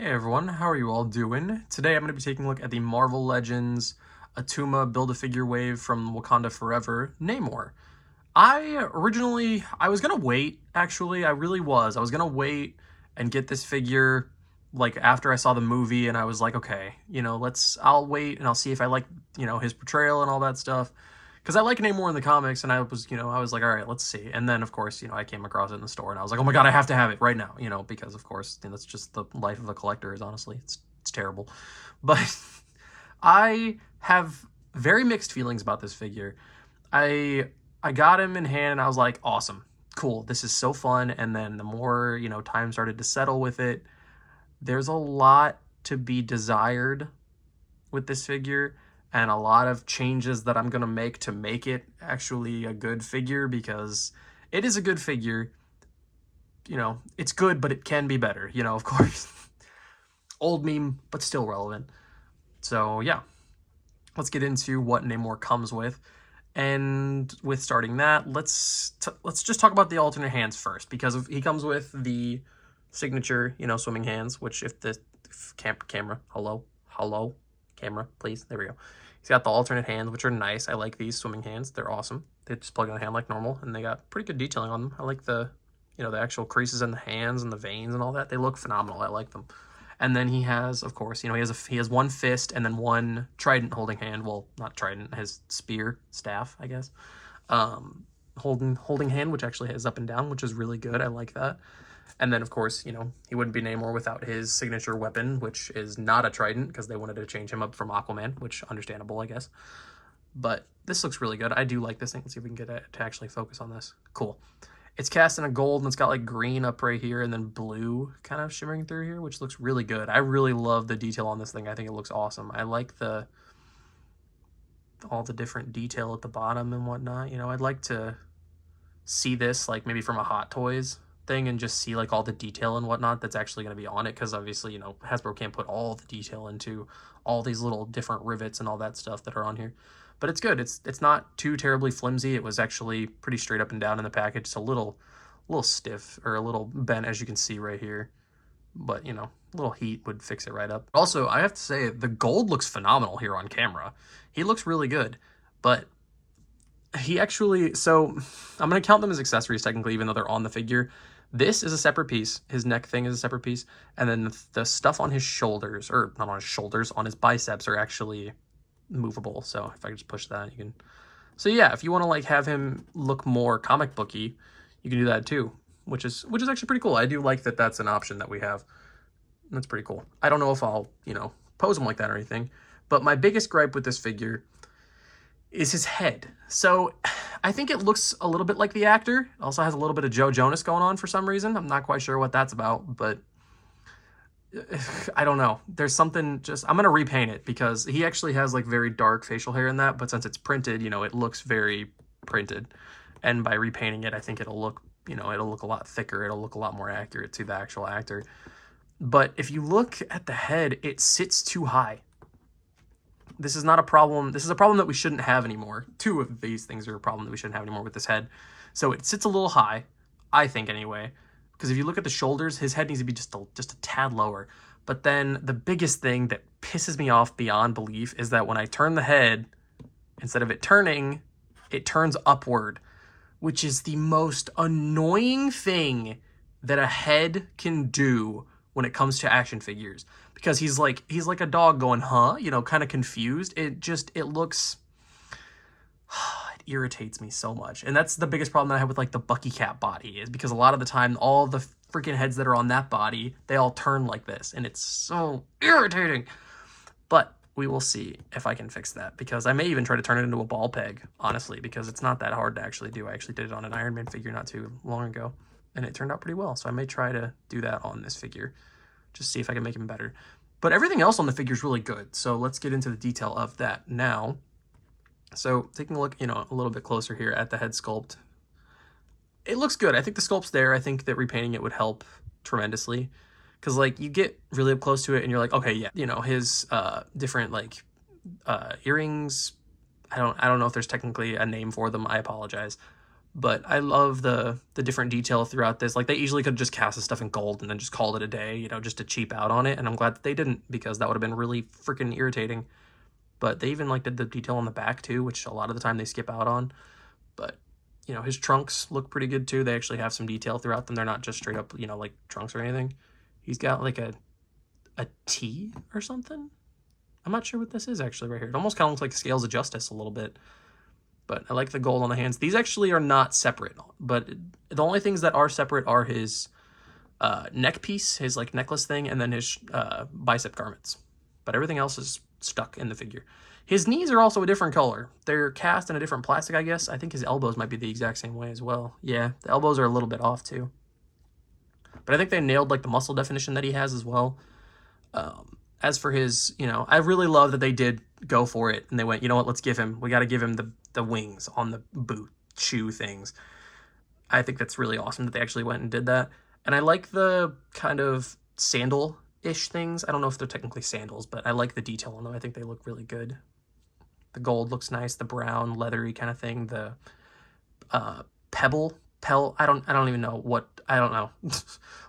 Hey everyone, how are you all doing? Today I'm going to be taking a look at the Marvel Legends Attuma Build-A-Figure wave from Wakanda Forever, Namor. I was going to wait, actually, I really was. I was going to wait and get this figure, like, after I saw the movie, and I was like, okay, I'll wait and I'll see if I like, his portrayal and all that stuff. Because I like Namor in the comics, and I was like, all right, let's see. And then, of course, I came across it in the store, and I was like, oh my god, I have to have it right now, because, of course, that's just the life of a collector is, honestly. It's terrible. But I have very mixed feelings about this figure. I got him in hand, and I was like, awesome, cool, this is so fun. And then the more, time started to settle with it, there's a lot to be desired with this figure, and a lot of changes that I'm going to make it actually a good figure, because it is a good figure. It's good, but it can be better, of course. Old meme, but still relevant. So yeah, let's get into what Namor comes with. And with starting that, let's just talk about the alternate hands first, because he comes with the signature, swimming hands, which camera, hello, camera, please. There we go. He's got the alternate hands, which are nice. I like these swimming hands. They're awesome. They just plug in the hand like normal, and they got pretty good detailing on them. I like the actual creases in the hands and the veins and all that. They look phenomenal. I like them. And then he has, of course, he has one fist and then one trident holding hand. Well, not trident, his spear, staff, I guess. Holding hand, which actually is up and down, which is really good. I like that. And then, of course, he wouldn't be Namor without his signature weapon, which is not a trident, because they wanted to change him up from Aquaman, which understandable, I guess. But this looks really good. I do like this thing. Let's see if we can get it to actually focus on this. Cool. It's cast in a gold, and it's got like green up right here and then blue kind of shimmering through here, which looks really good. I really love the detail on this thing. I think it looks awesome. I like all the different detail at the bottom and whatnot. I'd like to see this like maybe from a Hot Toys thing and just see like all the detail and whatnot that's actually going to be on it, because obviously Hasbro can't put all the detail into all these little different rivets and all that stuff that are on here. But it's good. It's not too terribly flimsy. It was actually pretty straight up and down in the package. It's a little stiff, or a little bent, as you can see right here. But, a little heat would fix it right up. Also, I have to say, the gold looks phenomenal here on camera. He looks really good. But he actually, so I'm going to count them as accessories technically, even though they're on the figure. This is a separate piece. His neck thing is a separate piece. And then the stuff on his shoulders, or not on his shoulders, on his biceps are actually movable. So if I just push that, you can. So yeah, if you want to like have him look more comic booky, you can do that too, which is actually pretty cool. I do like that that's an option that we have. That's pretty cool. I don't know if I'll, pose him like that or anything, but my biggest gripe with this figure is his head. So I think it looks a little bit like the actor. It also has a little bit of Joe Jonas going on for some reason. I'm not quite sure what that's about, but I don't know. There's something I'm going to repaint it, because he actually has like very dark facial hair in that, but since it's printed, it looks very printed. And by repainting it, I think it'll look, it'll look a lot thicker. It'll look a lot more accurate to the actual actor. But if you look at the head, it sits too high. This is not a problem. This is a problem that we shouldn't have anymore. Two of these things are a problem that we shouldn't have anymore with this head. So it sits a little high, I think anyway. Because if you look at the shoulders, his head needs to be just a tad lower. But then the biggest thing that pisses me off beyond belief is that when I turn the head, instead of it turning, it turns upward, which is the most annoying thing that a head can do when it comes to action figures. Because he's like a dog going, huh? Kind of confused. It looks... It irritates me so much. And that's the biggest problem that I have with like the Bucky Cat body, is because a lot of the time all the freaking heads that are on that body, they all turn like this, and it's so irritating. But we will see if I can fix that, because I may even try to turn it into a ball peg, honestly, because it's not that hard to actually do. I actually did it on an Iron Man figure not too long ago, and it turned out pretty well. So I may try to do that on this figure, just see if I can make him better. But everything else on the figure is really good. So let's get into the detail of that now. So taking a look, a little bit closer here at the head sculpt, it looks good. I think the sculpt's there. I think that repainting it would help tremendously, because like you get really up close to it and you're like, okay, yeah, his different like earrings. I don't know if there's technically a name for them. I apologize, But I love the different detail throughout this. Like, they easily could have just cast this stuff in gold and then just called it a day, you know, just to cheap out on it. And I'm glad that they didn't, because that would have been really freaking irritating. But they even like did the detail on the back too, which a lot of the time they skip out on. But, you know, his trunks look pretty good too. They actually have some detail throughout them. They're not just straight up, you know, like trunks or anything. He's got like a T or something. I'm not sure what this is actually right here. It almost kind of looks like Scales of Justice a little bit. But I like the gold on the hands. These actually are not separate, but the only things that are separate are his neck piece, his like necklace thing, and then his bicep garments. But everything else is stuck in the figure. His knees are also a different color. They're cast in a different plastic, I guess. I think his elbows might be the exact same way as well. Yeah, the elbows are a little bit off too. But I think they nailed like the muscle definition that he has as well. As for his, you know, I really love that they did go for it and they went, you know what, we got to give him the wings on the boot shoe things. I think that's really awesome that they actually went and did that. And I like the kind of sandal-ish things. I don't know if they're technically sandals, but I like the detail on them. I think they look really good. The gold looks nice, the brown, leathery kind of thing, the pell, I don't even know what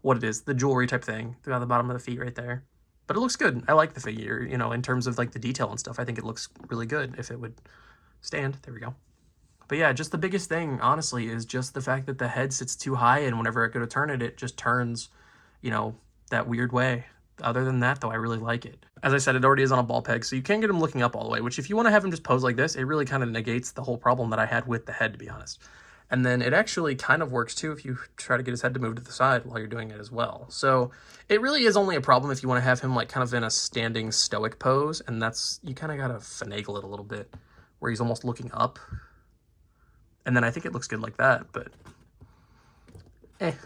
what it is, the jewelry type thing throughout the bottom of the feet right there. But it looks good. I like the figure, you know, in terms of like the detail and stuff. I think it looks really good if it would stand. There we go. But yeah, just the biggest thing, honestly, is just the fact that the head sits too high, and whenever I go to turn it, it just turns, you know, that weird way. Other than that, though, I really like it. As I said, it already is on a ball peg, so you can't get him looking up all the way, which if you want to have him just pose like this, it really kind of negates the whole problem that I had with the head, to be honest. And then it actually kind of works too if you try to get his head to move to the side while you're doing it as well. So it really is only a problem if you want to have him like kind of in a standing stoic pose, and that's, you kind of got to finagle it a little bit where he's almost looking up. And then I think it looks good like that, but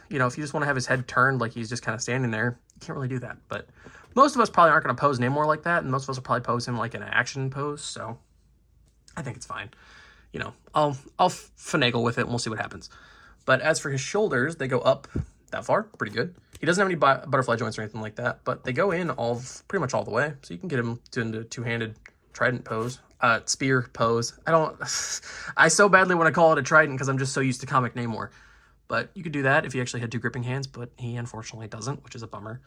you know, if you just want to have his head turned like he's just kind of standing there, you can't really do that. But most of us probably aren't going to pose Namor like that, and most of us will probably pose him like in an action pose, so I think it's fine. You know, I'll finagle with it and we'll see what happens. But as for his shoulders, they go up that far, pretty good. He doesn't have any butterfly joints or anything like that, but they go in pretty much all the way. So you can get him into two-handed trident pose, spear pose. I so badly want to call it a trident because I'm just so used to comic Namor. But you could do that if he actually had two gripping hands, but he unfortunately doesn't, which is a bummer.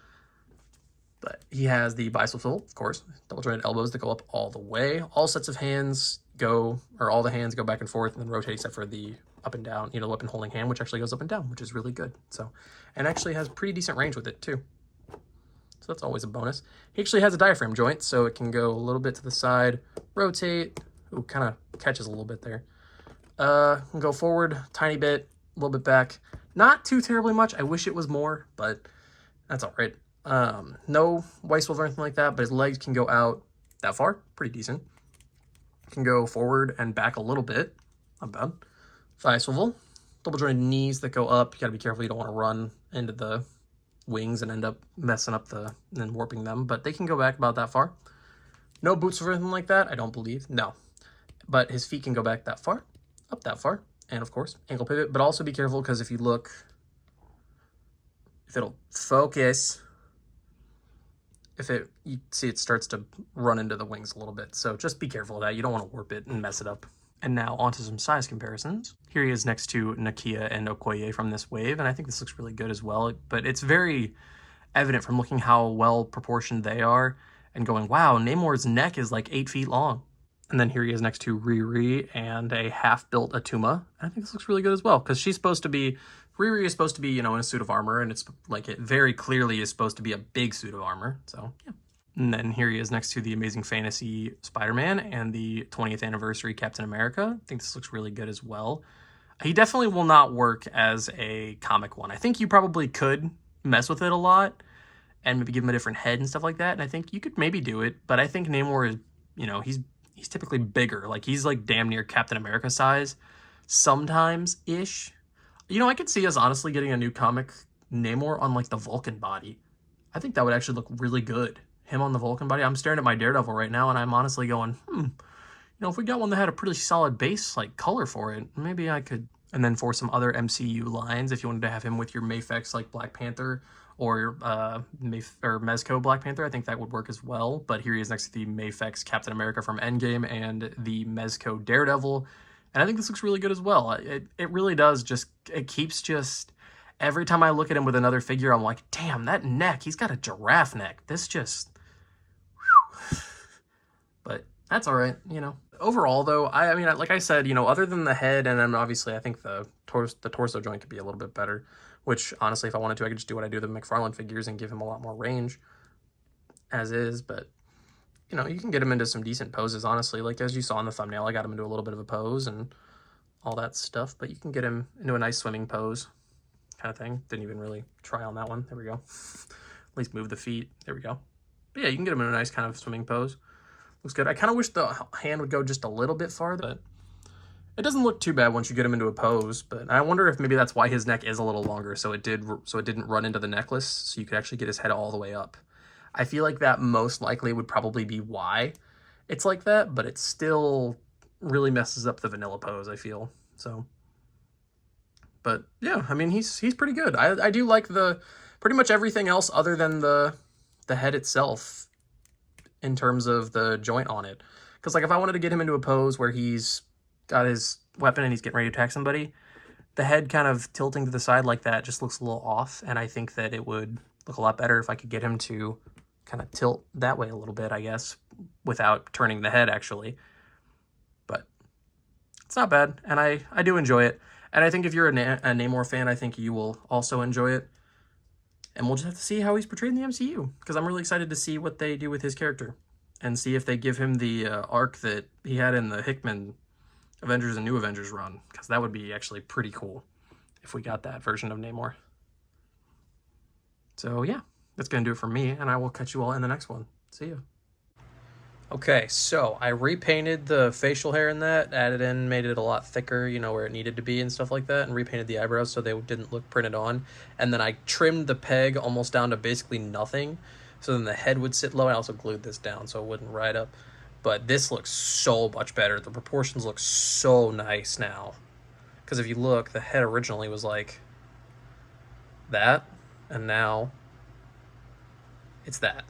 But he has the bicep swivel, of course, double jointed elbows that go up all the way. All sets of hands all the hands go back and forth and then rotate except for the up and down, you know, the weapon holding hand, which actually goes up and down, which is really good. So, and actually has pretty decent range with it too. So that's always a bonus. He actually has a diaphragm joint, so it can go a little bit to the side, rotate. Ooh, kind of catches a little bit there. Can go forward, tiny bit, a little bit back. Not too terribly much. I wish it was more, but that's all right. No waist swivel or anything like that, but his legs can go out that far, pretty decent. Can go forward and back a little bit, not bad. Thigh swivel, double jointed knees that go up. You gotta be careful, you don't want to run into the wings and end up messing up and warping them, but they can go back about that far. No boots or anything like that, I don't believe, no. But his feet can go back that far, up that far, and of course, ankle pivot, but also be careful because if you look, if it'll focus, you see it starts to run into the wings a little bit. So just be careful of that. You don't want to warp it and mess it up. And now onto some size comparisons. Here he is next to Nakia and Okoye from this wave, and I think this looks really good as well. But it's very evident from looking how well proportioned they are and going, wow, Namor's neck is like 8 feet long. And then here he is next to Riri and a half-built Attuma. I think this looks really good as well, because Riri is supposed to be, you know, in a suit of armor, and it's like it very clearly is supposed to be a big suit of armor. So, yeah. And then here he is next to the Amazing Fantasy Spider-Man and the 20th anniversary Captain America. I think this looks really good as well. He definitely will not work as a comic one. I think you probably could mess with it a lot and maybe give him a different head and stuff like that. And I think you could maybe do it, but I think Namor is, you know, he's typically bigger. Like, he's like damn near Captain America size sometimes-ish. You know, I could see us honestly getting a new comic Namor on like the Vulcan body. I think that would actually look really good. Him on the Vulcan body. I'm staring at my Daredevil right now and I'm honestly going, you know, if we got one that had a pretty solid base like color for it, maybe I could. And then for some other MCU lines, if you wanted to have him with your Mafex like Black Panther or Mezco Black Panther, I think that would work as well. But here he is next to the Mafex Captain America from Endgame and the Mezco Daredevil. And I think this looks really good as well. It really does just, it keeps just, every time I look at him with another figure, I'm like, damn, that neck, he's got a giraffe neck. This just, whew. But that's all right, you know. Overall, though, I mean, like I said, you know, other than the head, and then obviously I think the torso joint could be a little bit better, which honestly, if I wanted to, I could just do what I do with the McFarlane figures and give him a lot more range as is, but you know, you can get him into some decent poses, honestly. Like, as you saw in the thumbnail, I got him into a little bit of a pose and all that stuff, but you can get him into a nice swimming pose kind of thing. Didn't even really try on that one. There we go. At least move the feet. There we go. But yeah, you can get him in a nice kind of swimming pose. Looks good. I kind of wish the hand would go just a little bit farther, but it doesn't look too bad once you get him into a pose. But I wonder if maybe that's why his neck is a little longer, so it didn't run into the necklace, so you could actually get his head all the way up. I feel like that most likely would probably be why it's like that, but it still really messes up the vanilla pose, I feel. So, but yeah, I mean, he's pretty good. I do like the pretty much everything else other than the head itself in terms of the joint on it. Because like if I wanted to get him into a pose where he's got his weapon and he's getting ready to attack somebody, the head kind of tilting to the side like that just looks a little off, and I think that it would look a lot better if I could get him to kind of tilt that way a little bit, I guess, without turning the head, actually. But it's not bad, and I do enjoy it. And I think if you're a Namor fan, I think you will also enjoy it. And we'll just have to see how he's portrayed in the MCU, because I'm really excited to see what they do with his character and see if they give him the arc that he had in the Hickman Avengers and New Avengers run, because that would be actually pretty cool if we got that version of Namor. So yeah, that's going to do it for me, and I will catch you all in the next one. See ya. Okay, so I repainted the facial hair in that, added in, made it a lot thicker, you know, where it needed to be and stuff like that, and repainted the eyebrows so they didn't look printed on. And then I trimmed the peg almost down to basically nothing, so then the head would sit low. I also glued this down so it wouldn't ride up. But this looks so much better. The proportions look so nice now. Because if you look, the head originally was like that, and now it's that.